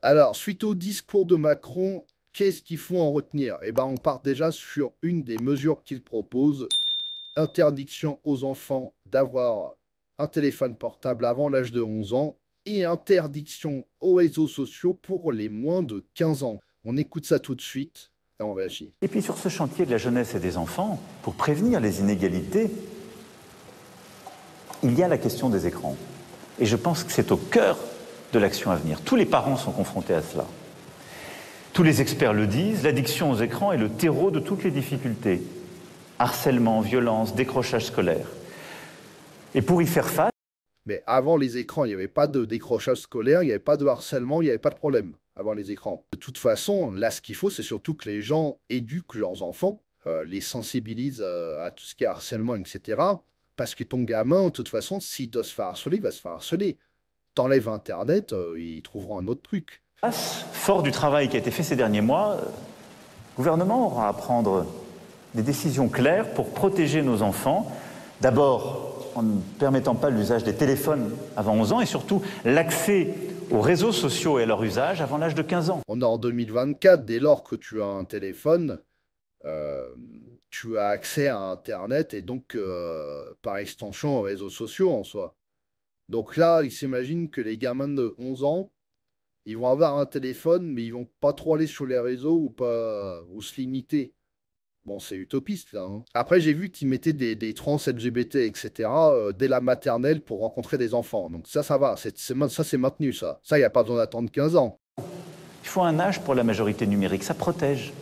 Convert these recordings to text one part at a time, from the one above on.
Alors, suite au discours de Macron, qu'est-ce qu'il faut en retenir? Eh ben, on part déjà sur une des mesures qu'il propose, interdiction aux enfants d'avoir un téléphone portable avant l'âge de 11 ans et interdiction aux réseaux sociaux pour les moins de 15 ans. On écoute ça tout de suite et on réagit. Et puis sur ce chantier de la jeunesse et des enfants, pour prévenir les inégalités, il y a la question des écrans. Et je pense que c'est au cœur de l'action à venir. Tous les parents sont confrontés à cela. Tous les experts le disent, l'addiction aux écrans est le terreau de toutes les difficultés. Harcèlement, violence, décrochage scolaire. Et pour y faire face, Mais avant les écrans, il n'y avait pas de décrochage scolaire, il n'y avait pas de harcèlement, il n'y avait pas de problème avant les écrans. De toute façon, là, ce qu'il faut, c'est surtout que les gens éduquent leurs enfants, les sensibilisent à tout ce qui est harcèlement, etc. Parce que ton gamin, de toute façon, s'il doit se faire harceler, il va se faire harceler. T'enlèves Internet, ils trouveront un autre truc. fort du travail qui a été fait ces derniers mois, le gouvernement aura à prendre des décisions claires pour protéger nos enfants. D'abord, en ne permettant pas l'usage des téléphones avant 11 ans et surtout l'accès aux réseaux sociaux et à leur usage avant l'âge de 15 ans. On est en 2024, dès lors que tu as un téléphone, euh, tu as accès à Internet et donc, par extension, aux réseaux sociaux en soi. Donc là, ils s'imaginent que les gamins de 11 ans, ils vont avoir un téléphone, mais ils vont pas trop aller sur les réseaux ou pas, ou se limiter. Bon, c'est utopiste, là, hein. Après, j'ai vu qu'ils mettaient des trans LGBT, etc., dès la maternelle pour rencontrer des enfants. Donc ça va. Ça, c'est maintenu, ça. Ça, il n'y a pas besoin d'attendre 15 ans. Il faut un âge pour la majorité numérique, ça protège.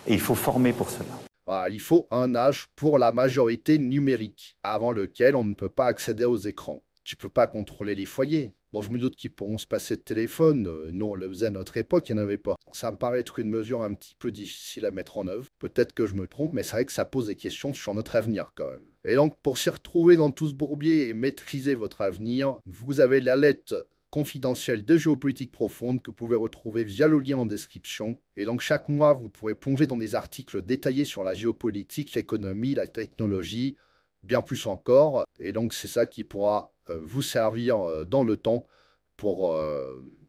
Et il faut former pour cela. Voilà, il faut un âge pour la majorité numérique, avant lequel on ne peut pas accéder aux écrans. Tu peux pas contrôler les foyers. Bon, je me doute qu'ils pourront se passer de téléphone. Nous, on le faisait à notre époque, il n'y en avait pas. Ça me paraît être une mesure un petit peu difficile à mettre en œuvre. Peut-être que je me trompe, mais c'est vrai que ça pose des questions sur notre avenir quand même. Et donc, pour s'y retrouver dans tout ce bourbier et maîtriser votre avenir, vous avez la lettre confidentielle de géopolitique profonde que vous pouvez retrouver via le lien en description. Et donc chaque mois, vous pourrez plonger dans des articles détaillés sur la géopolitique, l'économie, la technologie, bien plus encore. Et donc c'est ça qui pourra vous servir dans le temps pour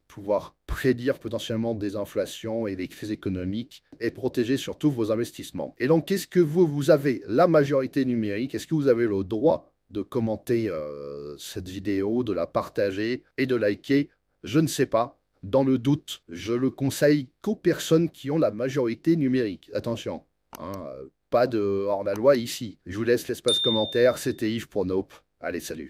pouvoir prédire potentiellement des inflations et des crises économiques et protéger surtout vos investissements. Et donc, qu'est-ce que vous avez la majorité numérique? Est-ce que vous avez le droit de commenter cette vidéo, de la partager et de liker? Je ne sais pas. Dans le doute, je le conseille qu'aux personnes qui ont la majorité numérique. Attention, hein, pas de hors-la-loi ici. Je vous laisse l'espace commentaire. C'était Yves pour Nope. Allez, salut.